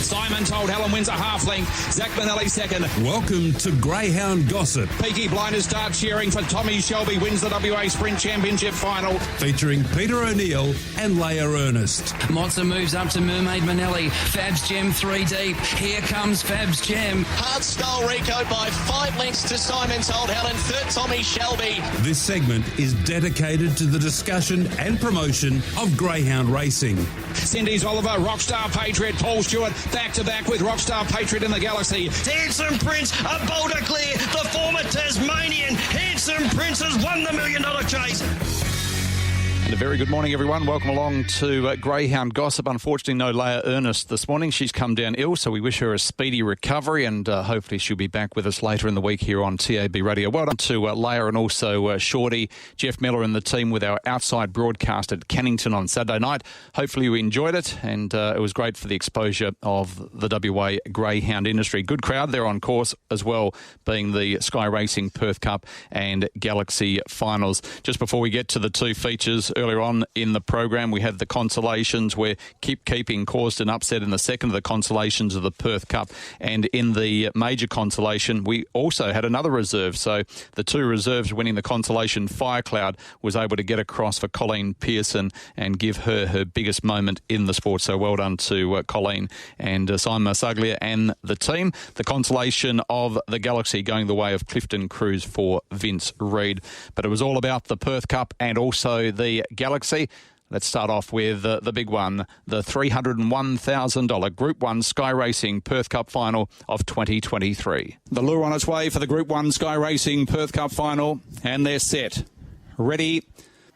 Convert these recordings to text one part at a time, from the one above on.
Simon Told Helen wins a half length. Zach Manelli second. Welcome to Greyhound Gossip. Peaky Blinders start cheering for Tommy Shelby wins the WA Sprint Championship final. Featuring Peter O'Neill and Leia Ernest. Mozza moves up to Mermaid Manelli. Fab's Gem 3 deep. Here comes Fab's Gem. Hard style Rico by 5 lengths to Simon Told Helen. Third Tommy Shelby. This segment is dedicated to the discussion and promotion of greyhound racing. Cindy's Oliver, Rockstar Patriot, Paul Stewart, back-to-back with Rockstar Patriot in the Galaxy. Handsome Prince, a bolder clear. The former Tasmanian Handsome Prince has won the $1 million chase. And a very good morning, everyone. Welcome along to Greyhound Gossip. Unfortunately, no Leia Ernest this morning. She's come down ill, so we wish her a speedy recovery, and hopefully she'll be back with us later in the week here on TAB Radio. Well done to Leia and also Shorty, Jeff Miller and the team with our outside broadcast at Cannington on Saturday night. Hopefully you enjoyed it, and it was great for the exposure of the WA greyhound industry. Good crowd there on course as well, being the Sky Racing Perth Cup and Galaxy finals. Just before we get to the two features, earlier on in the program, we had the consolations where Keep Keeping caused an upset in the second of the consolations of the Perth Cup. And in the major consolation, we also had another reserve. So the two reserves winning the consolation, Firecloud was able to get across for Colleen Pearson and give her biggest moment in the sport. So well done to Colleen and Simon Marsaglia and the team. The consolation of the Galaxy going the way of Clifton Cruise for Vince Reid. But it was all about the Perth Cup and also the Galaxy. Let's start off with the big one, the $301,000 Group 1 Sky Racing Perth Cup Final of 2023. The lure on its way for the Group 1 Sky Racing Perth Cup Final, and they're set. Ready.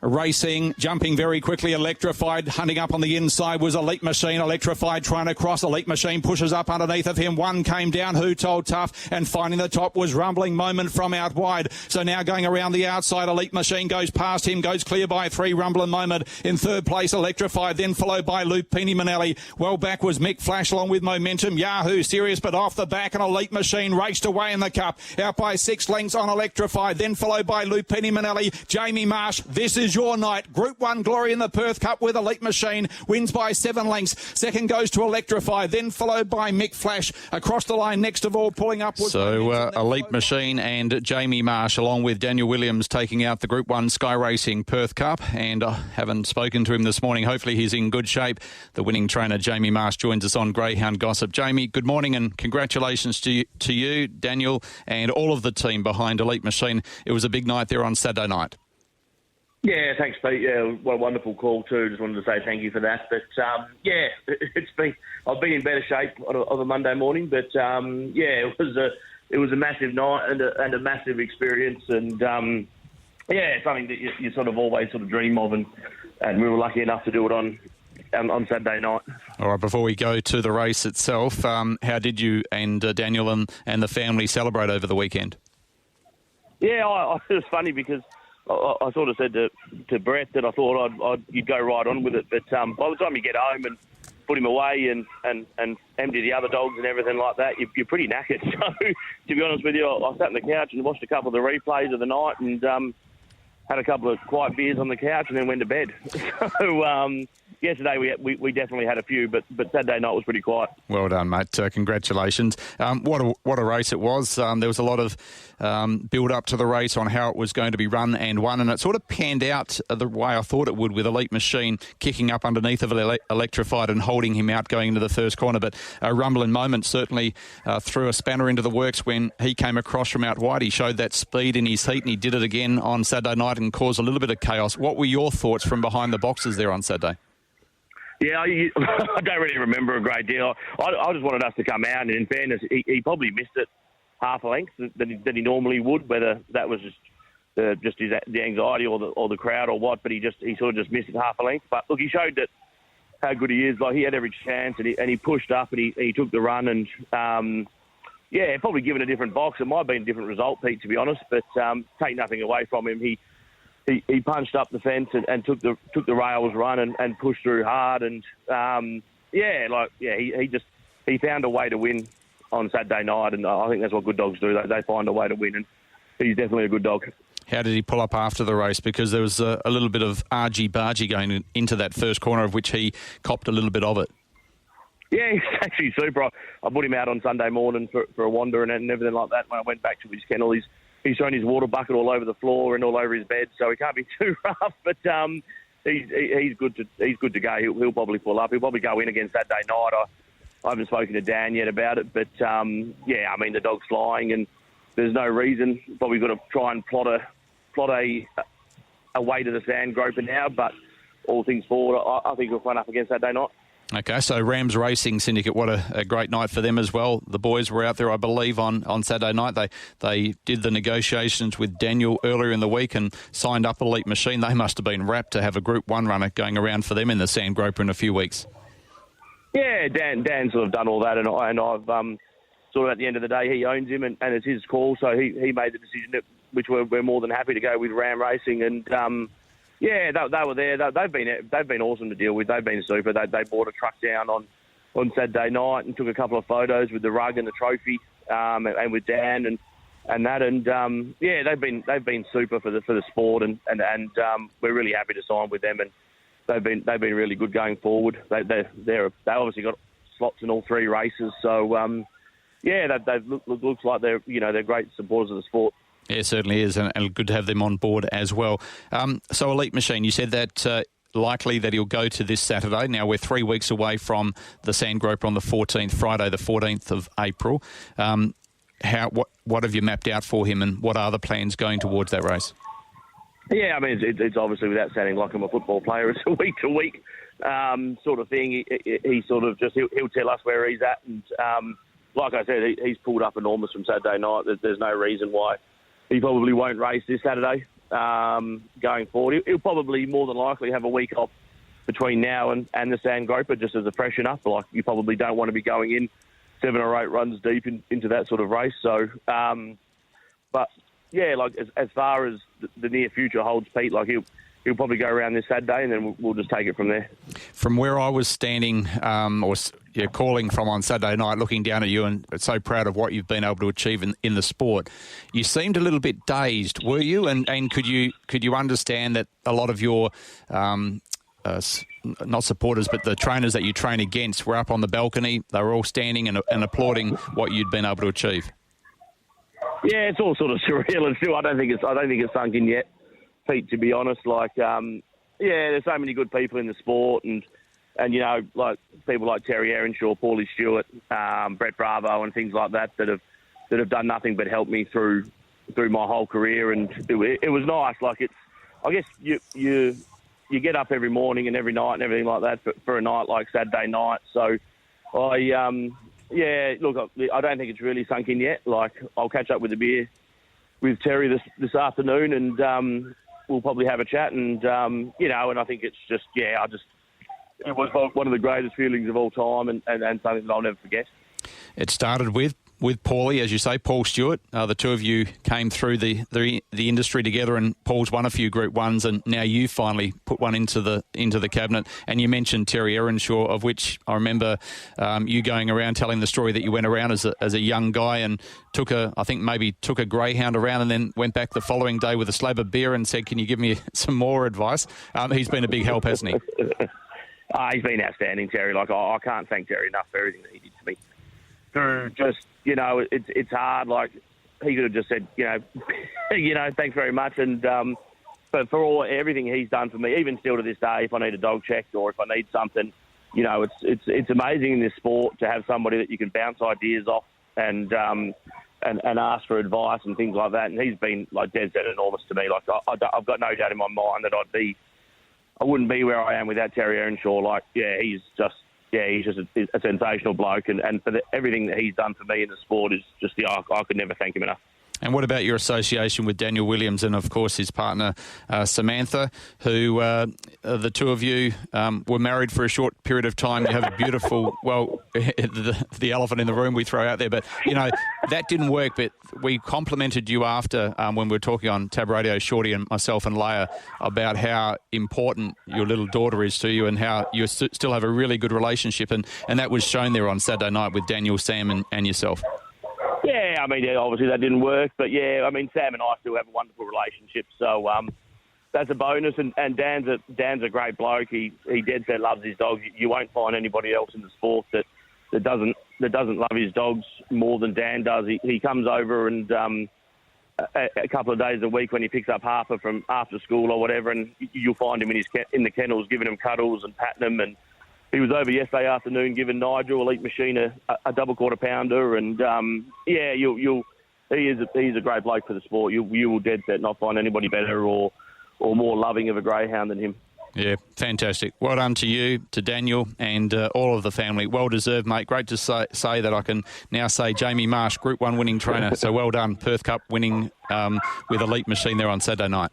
Racing, jumping very quickly, Electrified, hunting up on the inside was Elite Machine. Electrified trying to cross. Elite Machine pushes up underneath of him. One came down, Who Told Tough, and finding the top was Rumbling Moment from out wide. So now going around the outside, Elite Machine goes past him, goes clear by 3, Rumbling Moment. In third place, Electrified, then followed by Lupini Manelli. Well back was Mick Flash along with Momentum. Yahoo, serious, but off the back, and Elite Machine raced away in the cup. Out by 6 lengths on Electrified, then followed by Lupini Manelli. Jamie Marsh, this is your night. Group 1 glory in the Perth Cup with Elite Machine, wins by 7 lengths. Second goes to Electrify, then followed by Mick Flash. Across the line next of all, pulling up. So Elite Machine and Jamie Marsh along with Daniel Williams taking out the Group 1 Sky Racing Perth Cup, and I haven't spoken to him this morning. Hopefully he's in good shape. The winning trainer Jamie Marsh joins us on Greyhound Gossip. Jamie, good morning and congratulations to you, Daniel, and all of the team behind Elite Machine. It was a big night there on Saturday night. Yeah, thanks, Pete. Yeah, what a wonderful call too. Just wanted to say thank you for that. But yeah, I've been in better shape on a Monday morning. But yeah, it was a massive night and a massive experience. And yeah, something that you sort of always sort of dream of, and we were lucky enough to do it on Saturday night. All right, before we go to the race itself, how did you and Daniel and the family celebrate over the weekend? Yeah, it was funny because I sort of said to Brett that I thought you'd go right on with it, but by the time you get home and put him away and empty the other dogs and everything like that, you're pretty knackered. So, to be honest with you, I sat on the couch and watched a couple of the replays of the night and had a couple of quiet beers on the couch and then went to bed. So, yesterday we definitely had a few, but Saturday night was pretty quiet. Well done, mate. Congratulations. What a race it was. There was a lot of build up to the race on how it was going to be run and won, and it sort of panned out the way I thought it would, with Elite Machine kicking up underneath of Electrified and holding him out going into the first corner. But Rumbling Moment certainly threw a spanner into the works when he came across from out wide. He showed that speed in his heat, and he did it again on Saturday night and caused a little bit of chaos. What were your thoughts from behind the boxes there on Saturday? Yeah, I don't really remember a great deal. I just wanted us to come out, and in fairness, he probably missed it half a length than he normally would, whether that was just the anxiety or the crowd or what, but he sort of just missed it half a length. But look, he showed that how good he is. Like, he had every chance, and he pushed up, and he took the run, and yeah, probably given a different box, it might have been a different result, Pete, to be honest. But take nothing away from him. He punched up the fence and took the rails run and pushed through hard, and he found a way to win on Saturday night, and I think that's what good dogs do. They find a way to win, and he's definitely a good dog. How did he pull up after the race? Because there was a little bit of argy-bargy going into that first corner, of which he copped a little bit of it. Yeah, he's actually super. I put him out on Sunday morning for a wander and everything like that. When I went back to his kennel, he's thrown his water bucket all over the floor and all over his bed, so he can't be too rough. But he's good to go. He'll probably pull up. He'll probably go in again Saturday night. I haven't spoken to Dan yet about it, but yeah, I mean the dog's flying, and there's no reason. Probably got to try and plot a way to the sand groper now, but all things forward, I think we'll run up against Saturday night. Okay, so Rams Racing Syndicate, what a great night for them as well. The boys were out there, I believe, on Saturday night. They did the negotiations with Daniel earlier in the week and signed up Elite Machine. They must have been rapt to have a Group 1 runner going around for them in the Sand Groper in a few weeks. Yeah, Dan sort of done all that, and I've sort of at the end of the day, he owns him, and it's his call, so he made the decision, which we're more than happy to go with Ram Racing, and yeah, they were there. They've been awesome to deal with. They've been super. They brought a truck down on Saturday night and took a couple of photos with the rug and the trophy, and with Dan and that. And yeah, they've been super for the sport, and we're really happy to sign with them. And they've been really good going forward. They obviously got slots in all three races. So yeah, looks like they're great supporters of the sport. Yeah, it certainly is, and good to have them on board as well. So Elite Machine, you said that likely that he'll go to this Saturday. Now, we're 3 weeks away from the Sand Groper on the 14th, Friday the 14th of April. What have you mapped out for him, and what are the plans going towards that race? Yeah, I mean, it's obviously, without sounding like I'm a football player, it's a week-to-week sort of thing. He sort of just, he'll tell us where he's at, and like I said, he's pulled up enormous from Saturday night. There's no reason why he probably won't race this Saturday going forward. He'll probably more than likely have a week off between now and the Sand Groper just as a freshen up. Like, you probably don't want to be going in 7 or 8 runs deep into that sort of race. So, but yeah, like as far as the near future holds, Pete, like he'll probably go around this Saturday, and then we'll just take it from there. From where I was standing calling from on Saturday night, looking down at you and so proud of what you've been able to achieve in the sport, you seemed a little bit dazed, were you? And could you understand that a lot of your not supporters, but the trainers that you train against were up on the balcony, they were all standing and applauding what you'd been able to achieve? Yeah, it's all sort of surreal, and still I don't think it's sunk in yet, Pete, to be honest. Like, yeah, there's so many good people in the sport, and you know, like people like Terry Earnshaw, Paulie Stewart, Brett Bravo, and things like that have done nothing but help me through my whole career, and it was nice. Like, it's, I guess you get up every morning and every night and everything like that for a night like Saturday night. So yeah, look, I don't think it's really sunk in yet. Like, I'll catch up with a beer with Terry this afternoon, and we'll probably have a chat, and you know, and I think it's just, yeah, it was one of the greatest feelings of all time, and something that I'll never forget. It started with Paulie, as you say, Paul Stewart. The two of you came through the industry together, and Paul's won a few Group 1s, and now you finally put one into the cabinet. And you mentioned Terry Earnshaw, of which I remember you going around telling the story that you went around as a young guy and took a greyhound around, and then went back the following day with a slab of beer and said, "Can you give me some more advice?" He's been a big help, hasn't he? He's been outstanding, Terry. Like, I can't thank Terry enough for everything that he did to me. Through just, you know, it's hard. Like, he could have just said, you know, thanks very much. And but for everything he's done for me, even still to this day, if I need a dog checked or if I need something, you know, it's amazing in this sport to have somebody that you can bounce ideas off and ask for advice and things like that. And he's been, like, dead set enormous to me. Like, I've got no doubt in my mind that I wouldn't be where I am without Terry Earnshaw. Like, yeah, he's just a sensational bloke, and for everything that he's done for me in the sport is just I could never thank him enough. And what about your association with Daniel Williams and, of course, his partner Samantha, who the two of you were married for a short period of time? You have a beautiful, well, the elephant in the room we throw out there, but, you know, that didn't work. But we complimented you after when we were talking on Tab Radio, Shorty and myself and Leia, about how important your little daughter is to you and how you still have a really good relationship. And that was shown there on Saturday night with Daniel, Sam and yourself. Yeah, I mean, obviously that didn't work, but yeah, I mean, Sam and I still have a wonderful relationship, so that's a bonus. And Dan's a great bloke. He dead set loves his dogs. You won't find anybody else in the sport doesn't love his dogs more than Dan does. He comes over and a couple of days a week when he picks up Harper from after school or whatever, and you'll find him in the kennels giving him cuddles and patting him. And he was over yesterday afternoon giving Nigel, Elite Machine, a double quarter pounder. And he's a great bloke for the sport. You will dead set not find anybody better or more loving of a greyhound than him. Yeah, fantastic. Well done to you, to Daniel, and all of the family. Well deserved, mate. Great to say that I can now say Jamie Marsh, Group 1 winning trainer. So well done, Perth Cup winning with Elite Machine there on Saturday night.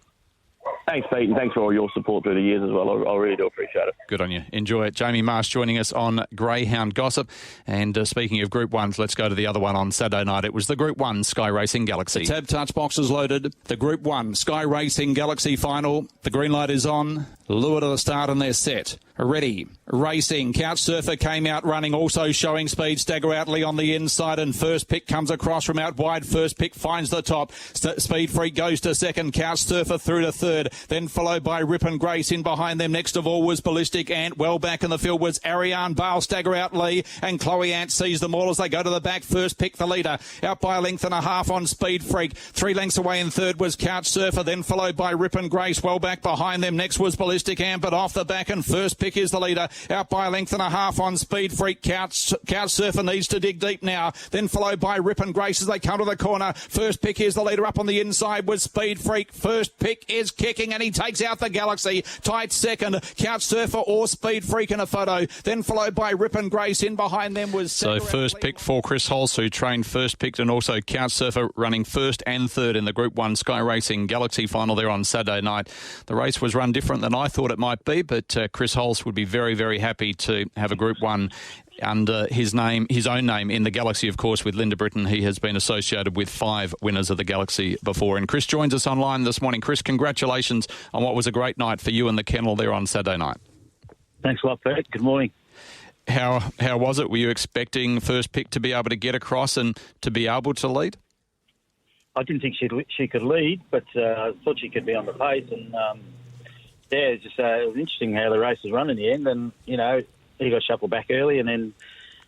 Thanks, Pete, and thanks for all your support through the years as well. I really do appreciate it. Good on you. Enjoy it. Jamie Marsh joining us on Greyhound Gossip. And speaking of Group 1s, let's go to the other one on Saturday night. It was the Group 1 Sky Racing Galaxy. The tab touch box is loaded. The Group 1 Sky Racing Galaxy final. The green light is on. Lure to the start and they're set. Ready. Racing. Couch Surfer came out running, also showing speed. Stagger Outley on the inside, and First Pick comes across from out wide. First Pick finds the top. Speed Freak goes to second. Couch Surfer through to third. Then followed by Rip and Grace. In behind them, next of all, was Ballistic Ant. Well back in the field was Ariane Bale, Stagger Outley, and Chloe Ant sees them all as they go to the back. First Pick, the leader, out by a length and a half on Speed Freak. 3 lengths away in third was Couch Surfer, then followed by Rip and Grace. Well back behind them, next was Ballistic Ant, but off the back, and First Pick is the leader. Out by a length and a half on Speed Freak. Couch Surfer needs to dig deep now. Then followed by Rip and Grace as they come to the corner. First Pick is the leader. Up on the inside with Speed Freak. First Pick is kicking and he takes out the Galaxy. Tight second. Couch Surfer or Speed Freak in a photo. Then followed by Rip and Grace. In behind them was... So First Pick for Chris Halse, who trained First Pick, and also Couch Surfer running first and third in the Group 1 Sky Racing Galaxy final there on Saturday night. The race was run different than I thought it might be, but Chris Halse would be very, very happy to have a Group 1 under his own name in the Galaxy, of course, with Linda Britton. He has been associated with 5 winners of the Galaxy before. And Chris joins us online this morning. Chris, congratulations on what was a great night for you and the kennel there on Saturday night. Thanks a lot, Pete. Good morning. How was it? Were you expecting First Pick to be able to get across and to be able to lead? I didn't think she could lead, but I thought she could be on the pace. And, it was interesting how the race was run in the end. And, he got shuffled back early and then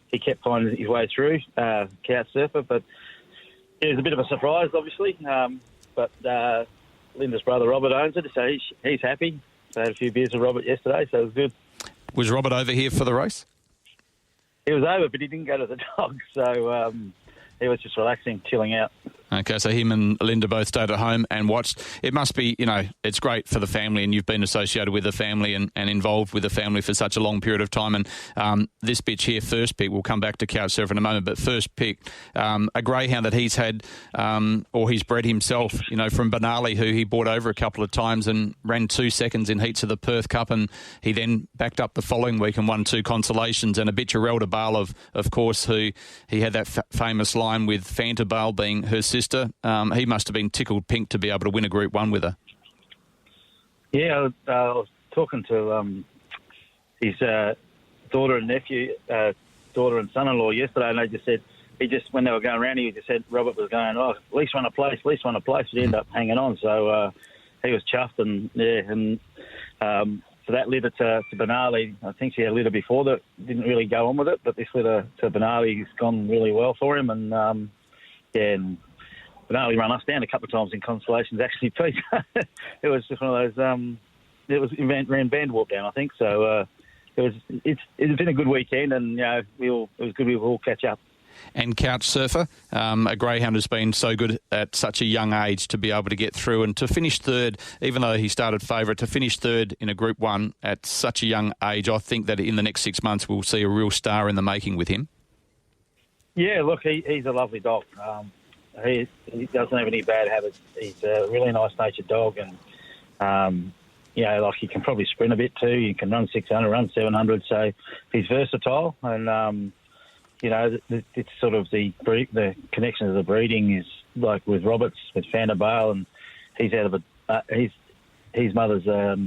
he kept finding his way through, Couch Surfer. But it was a bit of a surprise, obviously. But Linda's brother, Robert, owns it, so he's happy. So I had a few beers with Robert yesterday, so it was good. Was Robert over here for the race? He was over, but he didn't go to the dog. So he was just relaxing, chilling out. Okay, so him and Linda both stayed at home and watched. It must be, it's great for the family, and you've been associated with the family and involved with the family for such a long period of time. And this bitch here, First Pick, we'll come back to Couch Surfer in a moment, but First Pick, a greyhound that he's had, or he's bred himself, from Benali, who he brought over a couple of times and ran 2 seconds in heats of the Perth Cup, and he then backed up the following week and won 2 consolations. And a bitch, Arelda Bale, of course, who he had that famous line with Fanta Bale being her sister. He must have been tickled pink to be able to win a Group 1 with her. Yeah, I was talking to his daughter and nephew, daughter and son-in-law yesterday, and they just said, when they were going around, he just said Robert was going, at least won a place, but he ended up hanging on. So he was chuffed, and so that litter to Benali, I think she had a litter before that didn't really go on with it, but this litter to Benali has gone really well for him, and and Benali run us down a couple of times in consolations, actually, Pete. It was just one of those, ran band walk down, I think. So it's been a good weekend, and it was good we will all catch up. And Couch Surfer, a greyhound who's been so good at such a young age to be able to get through and to finish third, even though he started favourite, to finish third in a Group 1 at such a young age. I think that in the next 6 months we'll see a real star in the making with him. Yeah, look, he's a lovely dog. He doesn't have any bad habits. He's a really nice-natured dog, and he can probably sprint a bit too. He can run 600, run 700, so he's versatile. And it's sort of the connection of the breeding is like with Roberts, with Fanta Bale, and he's out of his mother's out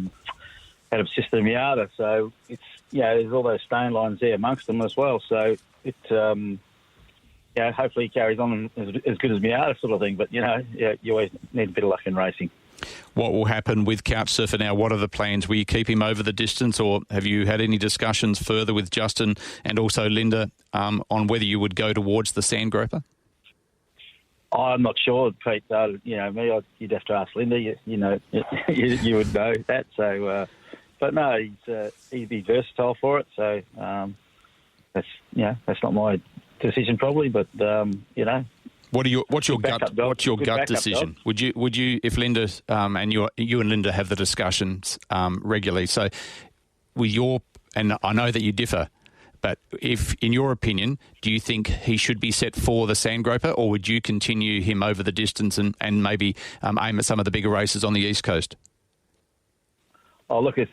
of sister Miata, so it's there's all those stone lines there amongst them as well. So it's hopefully he carries on as good as Miata sort of thing. But you always need a bit of luck in racing. What will happen with Couchsurfer now? What are the plans? Will you keep him over the distance, or have you had any discussions further with Justin and also Linda on whether you would go towards the Sandgroper? I'm not sure, Pete. You'd have to ask Linda. You would know that. So, but no, he'd be versatile for it. So that's not my decision probably, but What's your gut decision? Would you if Linda and you and Linda have the discussions regularly? So and I know that you differ, but if in your opinion, do you think he should be set for the Sandgroper, or would you continue him over the distance and maybe aim at some of the bigger races on the East Coast? Oh, look, if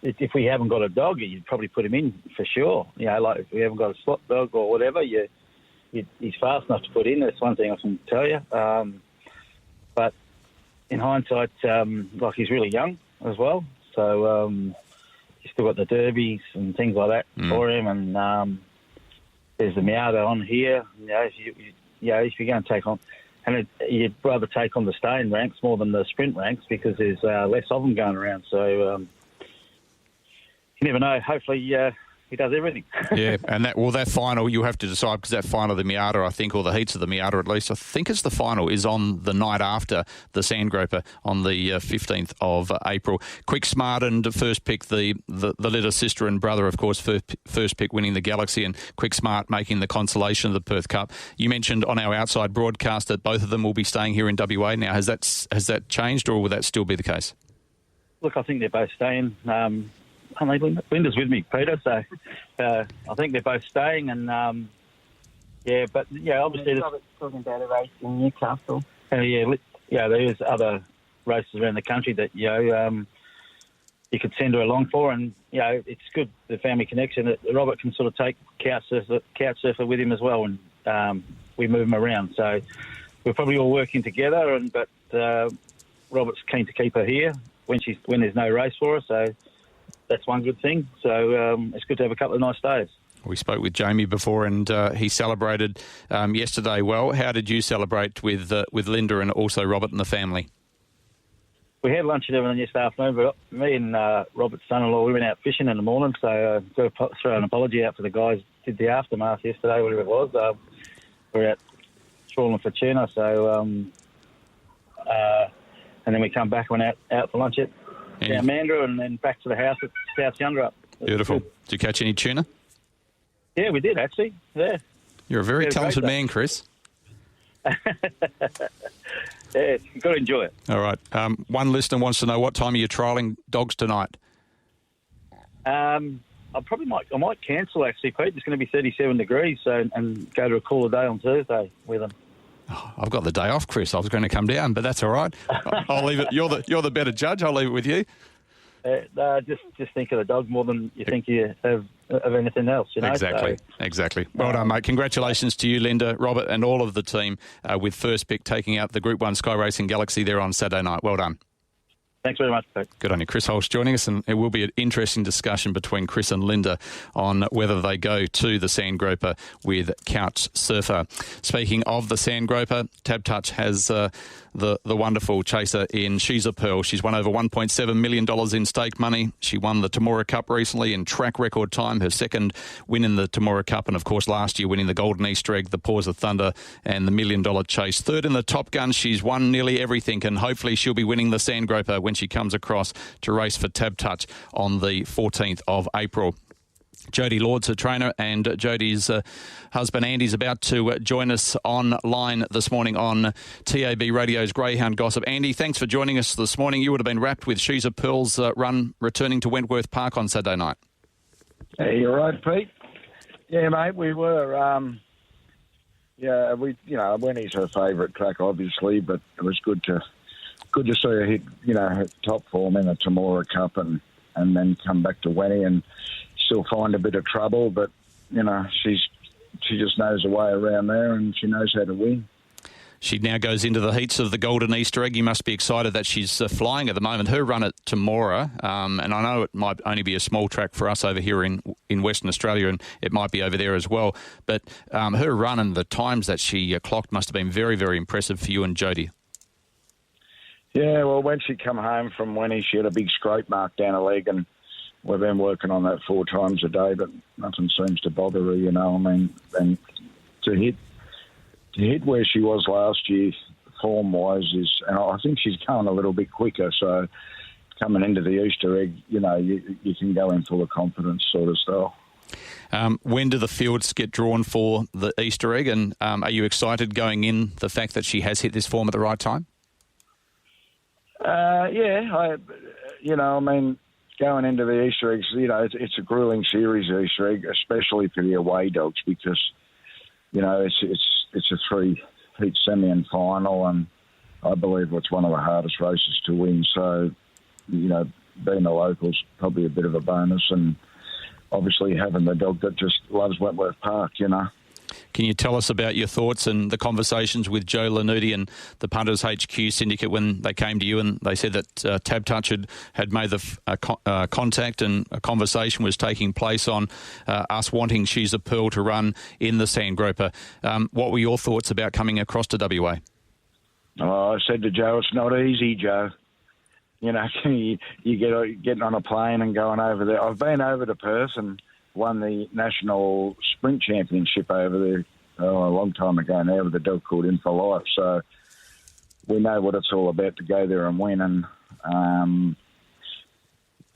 if we haven't got a dog, you'd probably put him in for sure. Like if we haven't got a slot dog or whatever, he's fast enough to put in. That's one thing I can tell you. But in hindsight, he's really young as well. So he's still got the derbies and things like that for him. And there's the Miata on here. If you're going to take on... And you'd rather take on the staying ranks more than the sprint ranks because there's less of them going around. So you never know. Hopefully... he does everything. Yeah, and that final, you have to decide, because that final, the Miata, I think, or the heats of the Miata at least, I think it's the final, is on the night after the Sandgroper on the 15th of April. Quick Smart and first pick, the little sister and brother, of course, first pick winning the Galaxy, and Quick Smart making the consolation of the Perth Cup. You mentioned on our outside broadcast that both of them will be staying here in WA now. Has that changed, or will that still be the case? Look, I think they're both staying. Linda's with me, Peter, so I think they're both staying, and obviously Robert's talking about a race in Newcastle. There's other races around the country that you could send her along for, and it's good, the family connection, that Robert can sort of take Couchsurfer with him as well, and we move him around. So we're probably all working together, but Robert's keen to keep her here when there's no race for her, so that's one good thing. So it's good to have a couple of nice days. We spoke with Jamie before, and he celebrated yesterday well. How did you celebrate with Linda and also Robert and the family? We had lunch and everything yesterday afternoon, but me and Robert's son-in-law, we went out fishing in the morning, so got to throw an apology out for the guys who did the aftermath yesterday, whatever it was. We were out trawling for tuna, so and then we come back and went out for lunch at down Mandurah, and then back to the house at South Yundrup. Beautiful. Did you catch any tuna? Yeah, we did, actually. Yeah. You're a very talented man, Chris. Yeah, you've got to enjoy it. All right. One listener wants to know, what time are you trialling dogs tonight? I might cancel, actually, Pete. It's going to be 37 degrees, and go to a cooler day on Thursday with them. Oh, I've got the day off, Chris. I was going to come down, but that's all right. I'll leave it. You're the better judge. I'll leave it with you. Just think of the dog more than you think you have of anything else. Exactly. Well done, mate. Congratulations to you, Linda, Robert, and all of the team with first pick taking out the Group 1 Sky Racing Galaxy there on Saturday night. Well done. Thanks very much, Pete. Good on you. Chris Halse joining us, and it will be an interesting discussion between Chris and Linda on whether they go to the Sandgroper with Couchsurfer. Speaking of the Sandgroper, Tab Touch has the wonderful chaser in She's a Pearl. She's won over $1.7 million in stake money. She won the Temora Cup recently in track record time, her second win in the Temora Cup, and of course last year winning the Golden Easter Egg, the Paws of Thunder, and the $1 Million Chase. Third in the Top Gun. She's won nearly everything, and hopefully she'll be winning the Sandgroper when she comes across to race for Tab Touch on the 14th of April. Jody Lord's her trainer, and Jody's husband Andy's about to join us online this morning on TAB Radio's Greyhound Gossip. Andy, thanks for joining us this morning. You would have been wrapped with She's a Pearl's run returning to Wentworth Park on Saturday night. Hey, you're right, Pete. Yeah, mate, we were. Wenny's her favourite track, obviously, but it was good to see her hit, her top form in the Temora Cup and then come back to Wenny and still find a bit of trouble, but she just knows her way around there and she knows how to win. She now goes into the heats of the Golden Easter Egg. You must be excited that she's flying at the moment. Her run at Temora, and I know it might only be a small track for us over here in Western Australia, and it might be over there as well, but her run and the times that she clocked must have been very, very impressive for you and Jody. Yeah, well, when she come home from Winnie, she had a big scrape mark down her leg, and we've been working on that 4 times a day, but nothing seems to bother her, you know. I mean, and to hit where she was last year, form-wise, and I think she's going a little bit quicker, so coming into the Easter egg, you know, you can go in full of confidence sort of style. When do the fields get drawn for the Easter egg, and are you excited going in the fact that she has hit this form at the right time? Yeah, I mean, going into the Easter eggs, you know, it's a grueling series, the Easter egg, especially for the away dogs, because, you know, it's a 3-heat semi and final, and I believe it's one of the hardest races to win. So, you know, being a local's probably a bit of a bonus, and obviously having the dog that just loves Wentworth Park, you know. Can you tell us about your thoughts and the conversations with Joe Lanuti and the Punters HQ syndicate when they came to you and they said that Tab Touch had made the contact and a conversation was taking place on us wanting She's a Pearl to run in the Sandgroper? What were your thoughts about coming across to WA? Oh, I said to Joe, it's not easy, Joe. You know, you getting on a plane and going over there. I've been over to Perth and won the National Sprint Championship over there a long time ago now with a dog called In for Life. So we know what it's all about to go there and win. And,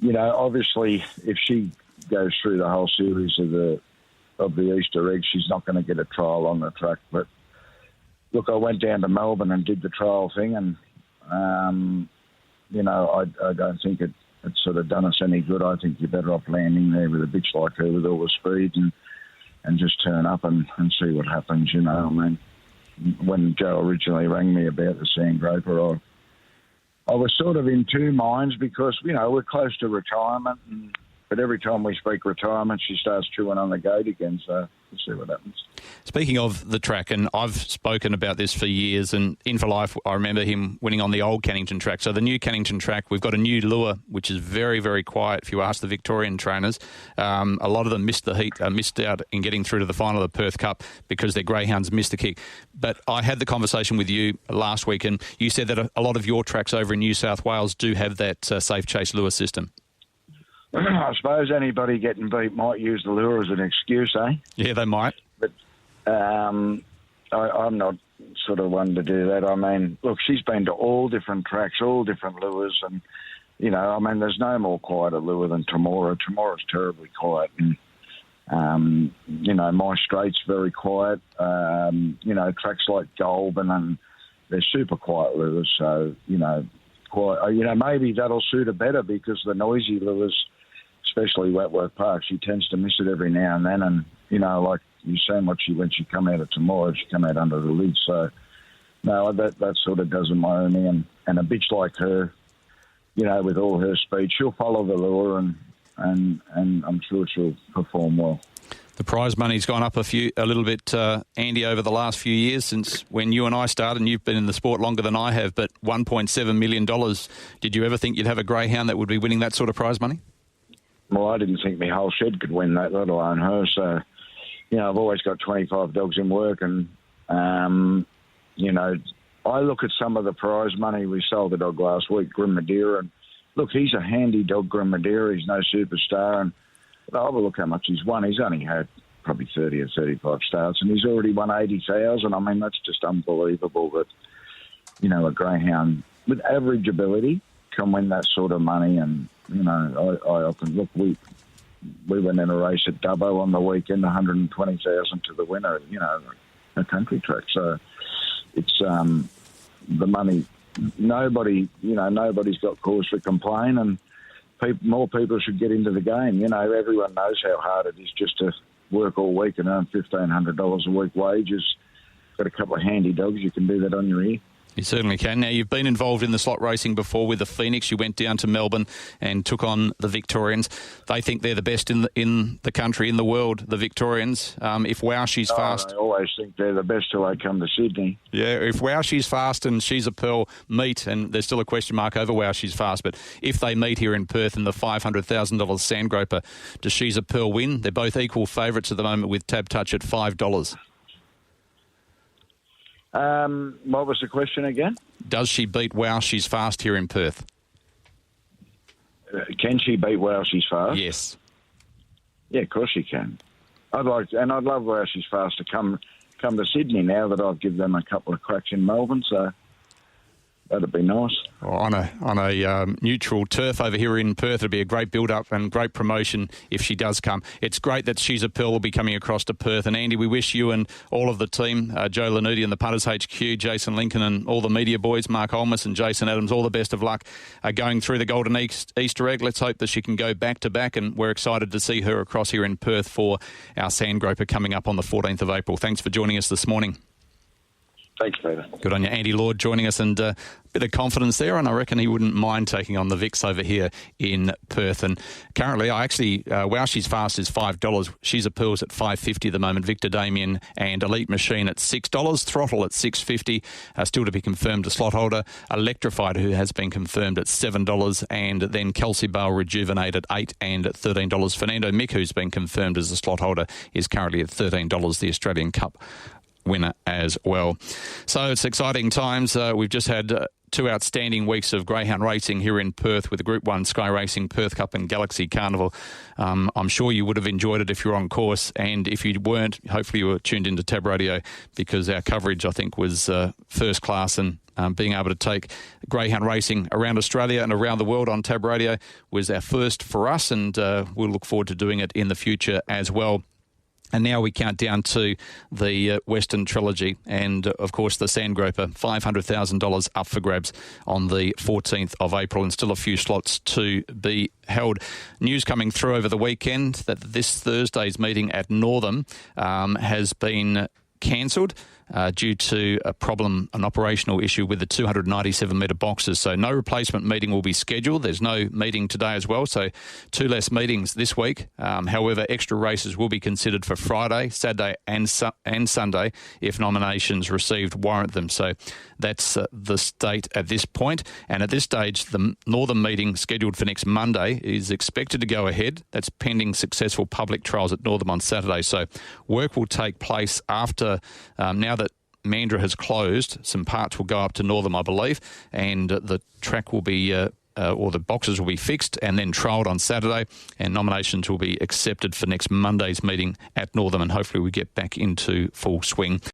you know, obviously if she goes through the whole series of the Easter egg, she's not going to get a trial on the track. But, look, I went down to Melbourne and did the trial thing, and, you know, I don't think it's sort of done us any good. I think you're better off landing there with a bitch like her with all the speed and just turn up and see what happens, you know. I mean, when Joe originally rang me about the Sandgroper, I was sort of in two minds because, you know, we're close to retirement, but every time we speak retirement, she starts chewing on the gate again, so we'll see what happens. Speaking of the track, and I've spoken about this for years, and In for Life, I remember him winning on the old Cannington track. So the new Cannington track, we've got a new lure, which is very, very quiet. If you ask the Victorian trainers, a lot of them missed the heat, missed out in getting through to the final of the Perth Cup because their greyhounds missed the kick. But I had the conversation with you last week, and you said that a lot of your tracks over in New South Wales do have that safe chase lure system. I suppose anybody getting beat might use the lure as an excuse, eh? Yeah, they might. But I'm not sort of one to do that. I mean, look, she's been to all different tracks, all different lures, and, you know, I mean, there's no more quieter lure than Temora. Temora's terribly quiet, and, you know, My Straight's very quiet. You know, tracks like Goulburn, and they're super quiet lures, so, you know, maybe that'll suit her better because the noisy lures, especially Wentworth Park, she tends to miss it every now and then. And, you know, like you seen when she come out of Temora, she come out under the lid. So, no, that sort of doesn't worry me. And a bitch like her, you know, with all her speed, she'll follow the lure and I'm sure she'll perform well. The prize money's gone up a little bit, Andy, over the last few years since when you and I started, and you've been in the sport longer than I have, but $1.7 million. Did you ever think you'd have a greyhound that would be winning that sort of prize money? Well, I didn't think my whole shed could win that, let alone her. So, you know, I've always got 25 dogs in work, and, you know, I look at some of the prize money. We sold the dog last week, Grim Madeira, and look, he's a handy dog, Grim Madeira. He's no superstar, and I'll have a look how much he's won. He's only had probably 30 or 35 starts, and he's already won 80,000. I mean, that's just unbelievable that, you know, a greyhound with average ability can win that sort of money. And, you know, I often look, we went in a race at Dubbo on the weekend, 120,000 to the winner, you know, a country track. So it's the money. Nobody's got cause for complaint, and more people should get into the game. You know, everyone knows how hard it is just to work all week and earn $1,500 a week wages. Got a couple of handy dogs, you can do that on your ear. You certainly can. Now, you've been involved in the slot racing before with the Phoenix. You went down to Melbourne and took on the Victorians. They think they're the best in the country, in the world, the Victorians. If Wow She's Fast... I always think they're the best till they come to Sydney. Yeah, if Wow She's Fast and She's a Pearl meet, and there's still a question mark over Wow She's Fast, but if they meet here in Perth in the $500,000 Sandgroper, does She's a Pearl win? They're both equal favourites at the moment with Tab Touch at $5. What was the question again? Does she beat Wow She's Fast here in Perth? Can she beat Wow She's Fast? Yes. Yeah, of course she can. I'd love Wow She's Fast to come to Sydney now that I've given them a couple of cracks in Melbourne, so that'd be nice. Well, on a neutral turf over here in Perth, it'd be a great build-up and great promotion if she does come. It's great that She's a Pearl will be coming across to Perth. And Andy, we wish you and all of the team, Joe Lanuti and the Punters HQ, Jason Lincoln and all the media boys, Mark Olmos and Jason Adams, all the best of luck going through the Golden Easter egg. Let's hope that she can go back-to-back, and we're excited to see her across here in Perth for our Sandgroper coming up on the 14th of April. Thanks for joining us this morning. Thanks, Peter. Good on you. Andy Lord joining us, and a bit of confidence there, and I reckon he wouldn't mind taking on the Vicks over here in Perth. And currently, Wow She's Fast is $5. She's a Pearl's at $5.50 at the moment. Victor Damien and Elite Machine at $6. Throttle at $6.50. Still to be confirmed a slot holder. Electrified, who has been confirmed at $7. And then Kelsey Bale Rejuvenate at $8 and at $13. Fernando Mick, who's been confirmed as a slot holder, is currently at $13, the Australian Cup winner as well. So it's exciting times. We've just had two outstanding weeks of greyhound racing here in Perth with the Group 1 Sky Racing, Perth Cup and Galaxy Carnival. I'm sure you would have enjoyed it if you're on course, and if you weren't, hopefully you were tuned into Tab Radio, because our coverage, I think, was first class, and being able to take greyhound racing around Australia and around the world on Tab Radio was our first for us, and we'll look forward to doing it in the future as well. And now we count down to the Western Trilogy and, of course, the Sandgroper, $500,000 up for grabs on the 14th of April, and still a few slots to be held. News coming through over the weekend that this Thursday's meeting at Northam has been cancelled due to an operational issue with the 297-metre boxes. So no replacement meeting will be scheduled. There's no meeting today as well, so two less meetings this week. However, extra races will be considered for Friday, Saturday and Sunday if nominations received warrant them. So that's the state at this point. And at this stage, the Northern meeting scheduled for next Monday is expected to go ahead. That's pending successful public trials at Northern on Saturday. So work will take place after, now that Mandurah has closed, some parts will go up to Northern, I believe, and the track will be, or the boxes will be fixed and then trialled on Saturday, and nominations will be accepted for next Monday's meeting at Northern, and hopefully we get back into full swing.